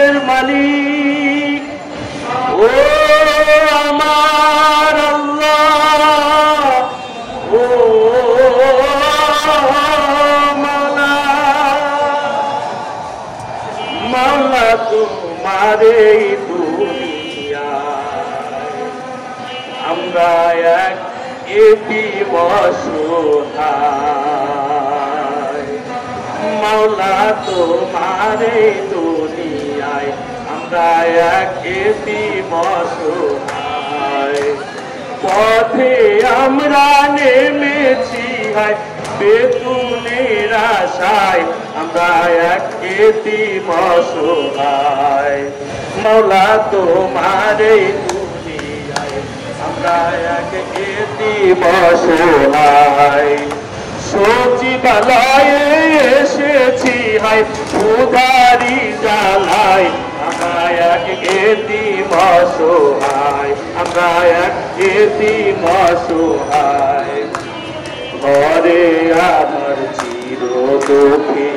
আরশের মালিক ও আমার আল্লাহ ও মাওলা মাওলা তোমারে আমরা এক এতিম অসহায় মাওলা তোমারে দুনিয়ায় আমরা এক এতিম অসহায় পথে আমরা নেমেছি হায় বেতুনের আশায় আমরা এক এতিম অসহায় মাওলা তোমারে আমরা এক এতিম অসহায় সচিবালয়ে এসেছি হায় উধারি জ্বালায় আমরা এক এতিম অসহায় আমরা এক এতিম অসহায় ঘরে আমার চির দুঃখী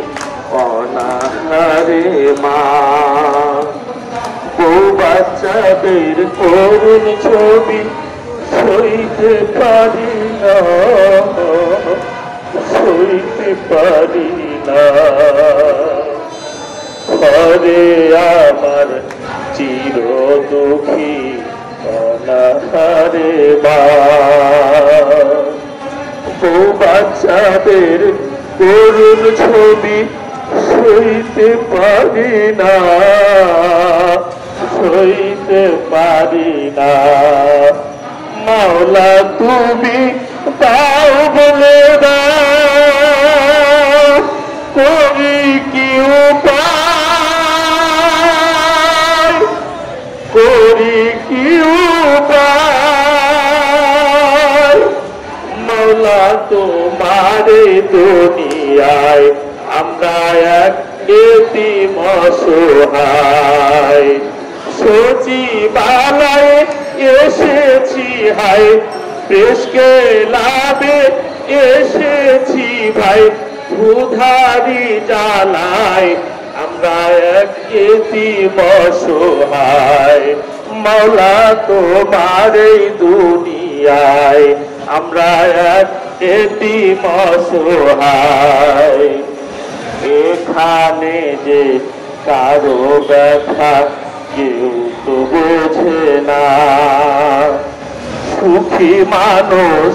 অনাহারে মা বউ বাচ্চাদের করুণ ছবি সইতে পারি না সইতে পারি না ঘরে আমার চির দুঃখী অনাহারে মা বউ বাচ্চাদের করুণ ছবি সইতে পারি না সইতে পারি না মাওলা তুমি তাও বলে দাও করি কি উপায় করি কি উপায় মাওলা তোমারে দুনিয়ায় আমরা এক এতিম অসহায় সচিবালয়ে এসেছি হায় প্রেসকে লাভে এসেছি ভাই উধারি জ্বালায় আমরা এক এতিম অসহায় মাওলা তোমার এই দুনিয়ায় আমরা এক এতিম অসহায় এখানে যে কারো ব্যথা কেউ তো বোঝে না সুখী মানুষ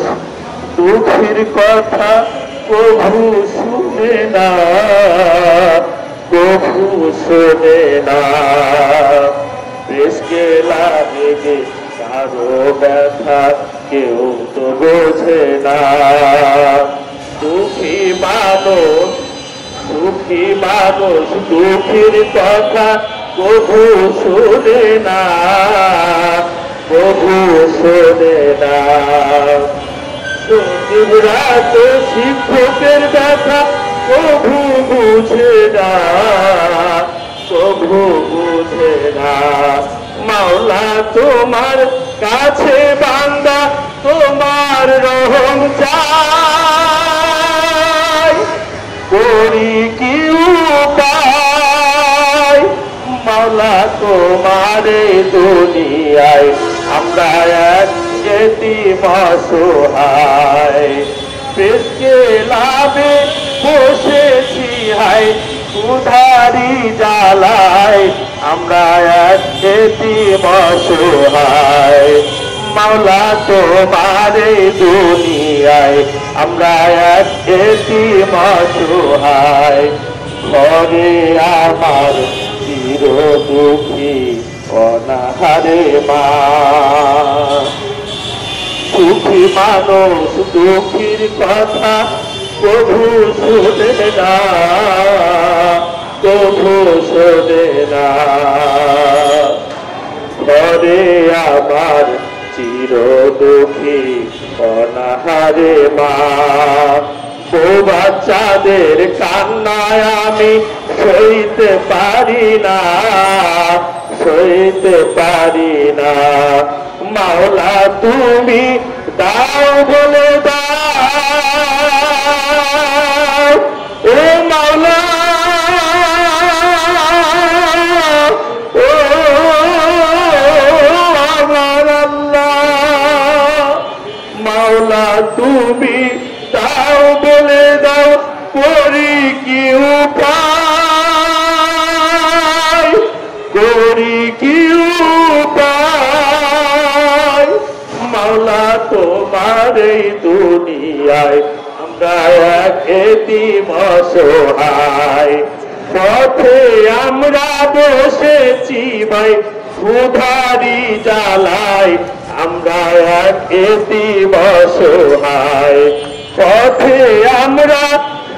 দুঃখের কথা কভু শুনে না কভু শোনে না দেশকে লাগে যে কারো ব্যথা কেউ তো বোঝে না দুঃখী মানুষ দুঃখের কথা কভু শোনে না কভু শোনে না রাত শিক্ষকের ব্যথা কভু বুঝে না কভু বুঝে না মাওলা তোমার কাছে বান্দা তোমার রহম চাই করি কি উপায় মাওলা তোমার দুনিয়ায় আমরা এক এতিম অসহায় পেশকে লাভে বসেছি হায় উধারি জ্বালায় আমরা এক এতিম অসহায় মাওলা তোমার দুনিয়ায় আমরা এক এতিম অসহায় ঘরে আমার চির দুঃখী অনাহারে মা সুখী মানুষ দুঃখীর কথা কভু শোনে না কভু শোনে না ঘরে আমার চির দুঃখী অনাহারে মা বউ বাচ্চাদের কান্নায় আমি সইতে পারি না সইতে পারি না মাওলা তুমি দাও বলে দাও ও মাওলা আমার এই দুনিয়ায় আমরা এক এতিম অসহায় পথে আমরা বসেছি ভাই ক্ষুধারি জ্বালায় আমরা এক এতিম অসহায় পথে আমরা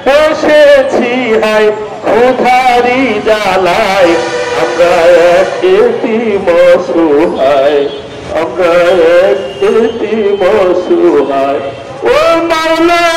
বসেছি হায় ক্ষুধারি জ্বালায় আমরা এক এতিম অসহায় আমরা এক এতিম অসহায় ও মাওলা